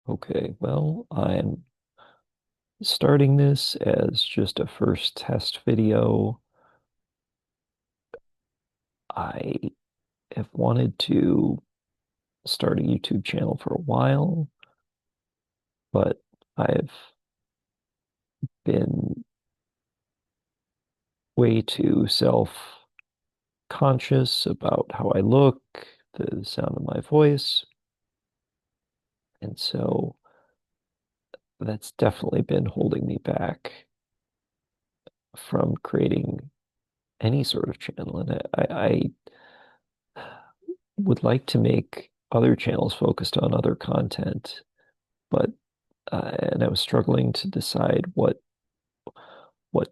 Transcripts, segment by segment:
Okay, well, I'm starting this as just a first test video. I have wanted to start a YouTube channel for a while, but I've been way too self-conscious about how I look, the sound of my voice, and so that's definitely been holding me back from creating any sort of channel. And I would like to make other channels focused on other content, but and I was struggling to decide what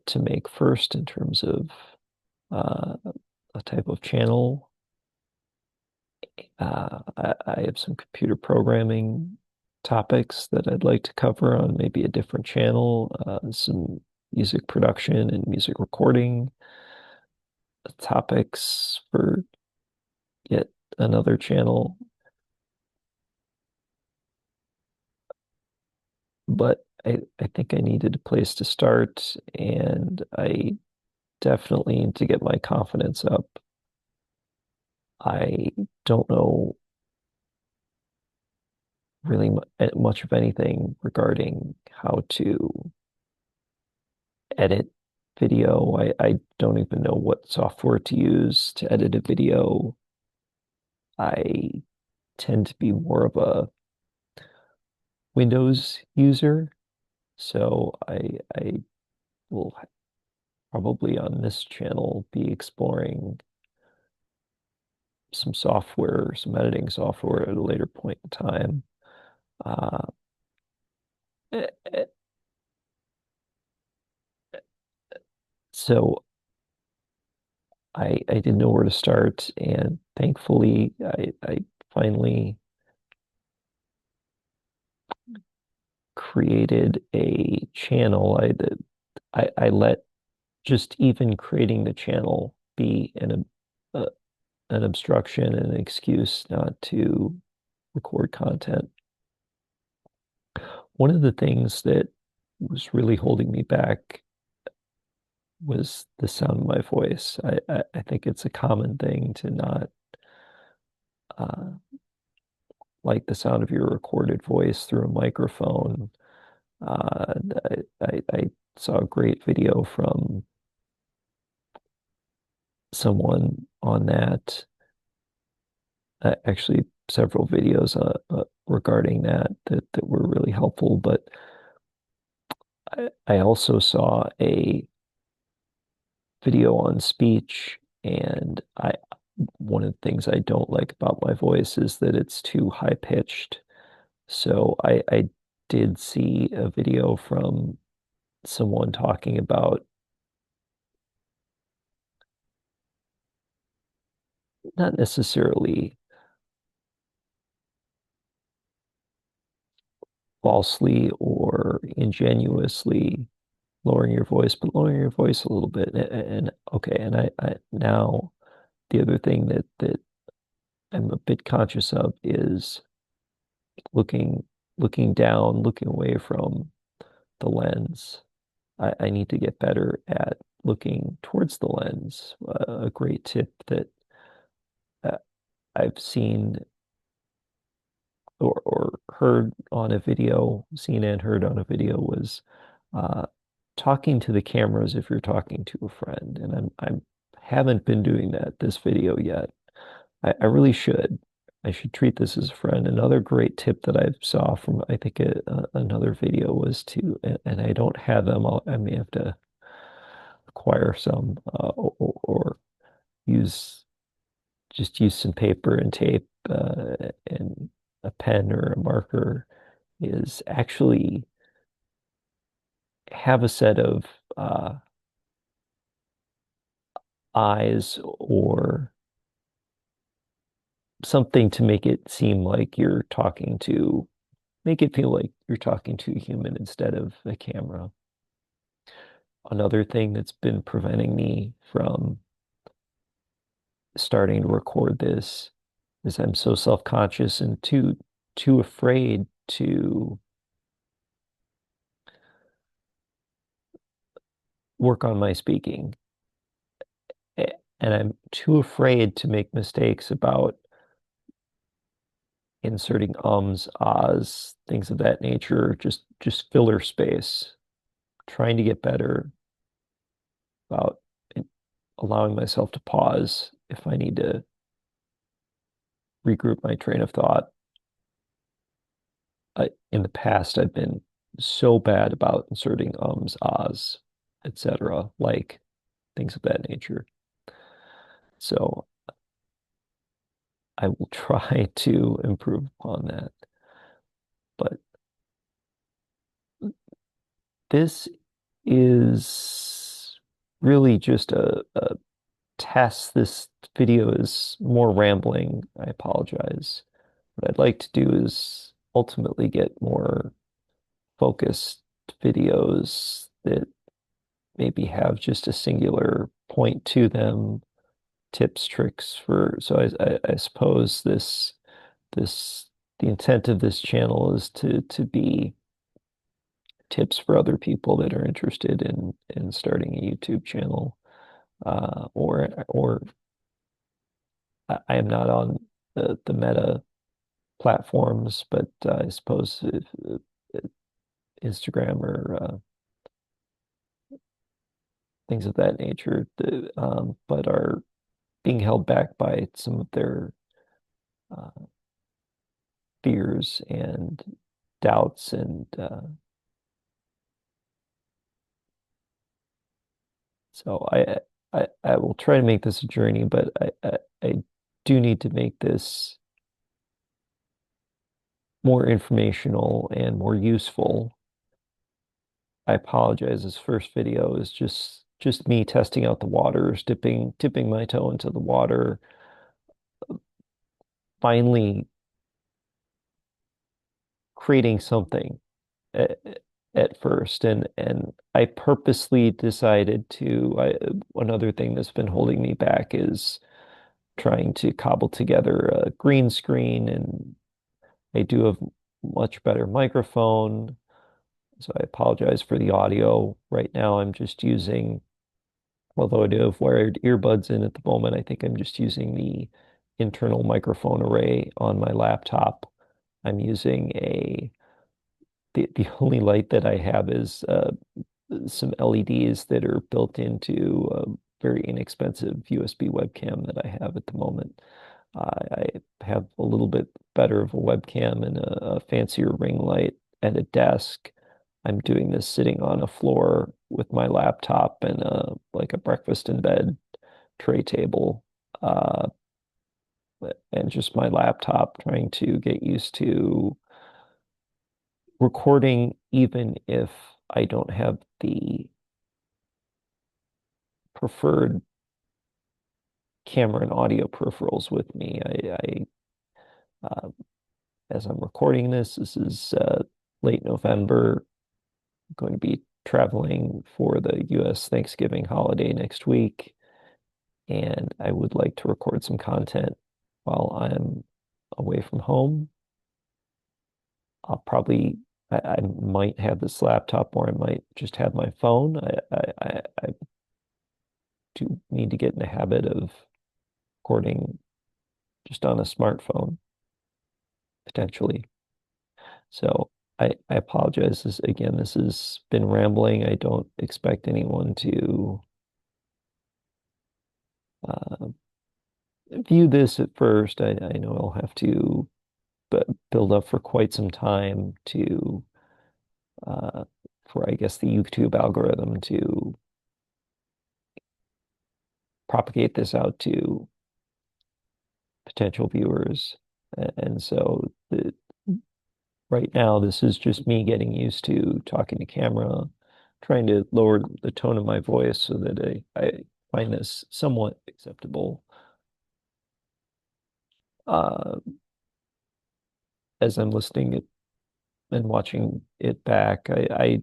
to make first in terms of uh, a type of channel. I have some computer programming topics that I'd like to cover on maybe a different channel, some music production and music recording topics for yet another channel. But I think I needed a place to start, and I definitely need to get my confidence up. I don't know really much of anything regarding how to edit video. I don't even know what software to use to edit a video. I tend to be more of a Windows user, so I will probably on this channel be exploring some software, some editing software at a later point in time. Uh, eh, eh, so I didn't know where to start, and thankfully I finally created a channel. I let just even creating the channel be uh, an obstruction and an excuse not to record content. One of the things that was really holding me back was the sound of my voice. I think it's a common thing to not uh, like the sound of your recorded voice through a microphone. Uh, I saw a great video from someone on that, actually several videos regarding that were really helpful. But I also saw a video on speech, and I one of the things I don't like about my voice is that it's too high pitched. So I did see a video from someone talking about not necessarily falsely or ingenuously lowering your voice, but lowering your voice a little bit. And okay, and I now the other thing that I'm a bit conscious of is looking looking down, looking away from the lens. I need to get better at looking towards the lens. A great tip that uh, I've seen or heard on a video, seen and heard on a video was uh, talking to the camera as if you're talking to a friend. And I'm haven't been doing that this video yet. I really should. I should treat this as a friend. Another great tip that I saw from I think another video was to, and I don't have them. I may have to acquire some or use just use some paper and tape and a pen or a marker. Is actually have a set of eyes or something to make it seem like you're talking to, make it feel like you're talking to a human instead of a camera. Another thing that's been preventing me from starting to record this is I'm so self-conscious and too afraid to work on my speaking. And I'm too afraid to make mistakes about inserting ums, ahs, things of that nature, just filler space, trying to get better about allowing myself to pause if I need to regroup my train of thought. In the past, I've been so bad about inserting ums, ahs, etc., like things of that nature. So I will try to improve upon that. But this is really just a test. This video is more rambling. I apologize. What I'd like to do is ultimately get more focused videos that maybe have just a singular point to them, tips, tricks for. So I suppose this the intent of this channel is to be tips for other people that are interested in starting a YouTube channel. Or I am not on the Meta platforms, but I suppose Instagram or things of that nature, but are being held back by some of their uh, fears and doubts. And so I will try to make this a journey, but I do need to make this more informational and more useful. I apologize. This first video is just me testing out the waters, dipping my toe into the water, finally creating something at, at first. And I purposely decided another thing that's been holding me back is trying to cobble together a green screen, and I do have much better microphone. So I apologize for the audio. Right now I'm just using, although I do have wired earbuds in at the moment, I think I'm just using the internal microphone array on my laptop. I'm using the only light that I have is some LEDs that are built into a very inexpensive USB webcam that I have at the moment. I have a little bit better of a webcam and a fancier ring light at a desk. I'm doing this sitting on a floor with my laptop and like a breakfast in bed tray table, uh, and just my laptop, trying to get used to recording even if I don't have the preferred camera and audio peripherals with me. As I'm recording this is late November. I'm going to be traveling for the US Thanksgiving holiday next week, and I would like to record some content while I'm away from home. I'll probably, I might have this laptop, or I might just have my phone. I do need to get in the habit of recording just on a smartphone, potentially. So I apologize. This has been rambling. I don't expect anyone to uh, view this at first. I know I'll have to build up for quite some time to uh, for I guess the YouTube algorithm to propagate this out to potential viewers. And so right now, this is just me getting used to talking to camera, trying to lower the tone of my voice so that I find this somewhat acceptable. Uh, as I'm listening it and watching it back, I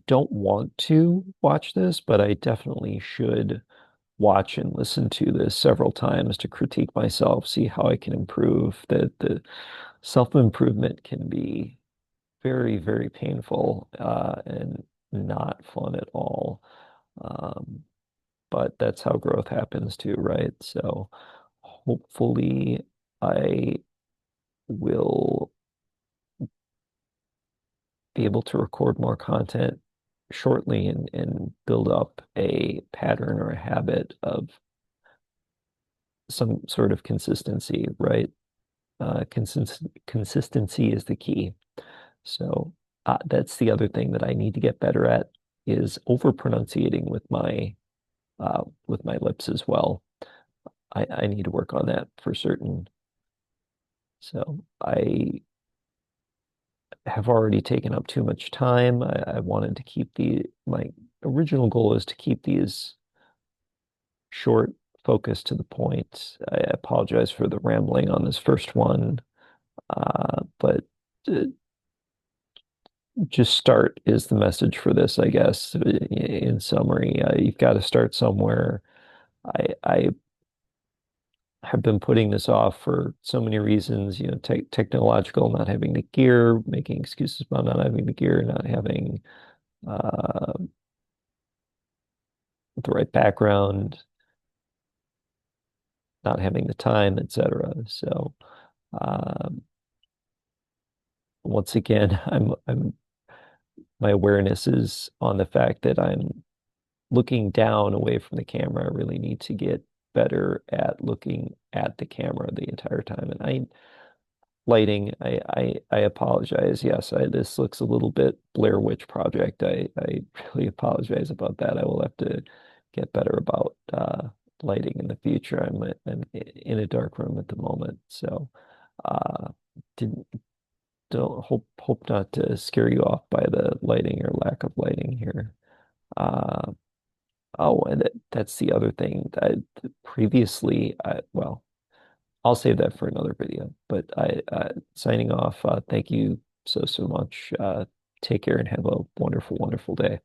don't want to watch this, but I definitely should watch and listen to this several times to critique myself, see how I can improve. The self-improvement can be very, very painful and not fun at all. Um, but that's how growth happens too, right? So hopefully I will be able to record more content shortly and build up a pattern or a habit of some sort of consistency, right? Consistency is the key. So that's the other thing that I need to get better at is over pronunciating with my lips as well. I need to work on that for certain. So I have already taken up too much time. I wanted to keep my original goal is to keep these short, focused to the point. I apologize for the rambling on this first one, but uh, just start is the message for this, I guess. In summary, you've got to start somewhere. I have been putting this off for so many reasons, technological, not having the gear, making excuses about not having the gear, not having uh, the right background, not having the time, etc. So, um, once again, my awareness is on the fact that I'm looking down away from the camera. I really need to get better at looking at the camera the entire time. And lighting, I apologize. Yes, this looks a little bit Blair Witch Project. I really apologize about that. I will have to get better about lighting in the future. I'm in a dark room at the moment, so uh, didn't don't hope not to scare you off by the lighting or lack of lighting here. Uh, oh, and that's the other thing that previously, well, I'll save that for another video. But signing off. Thank you so much. Take care and have a wonderful, wonderful day.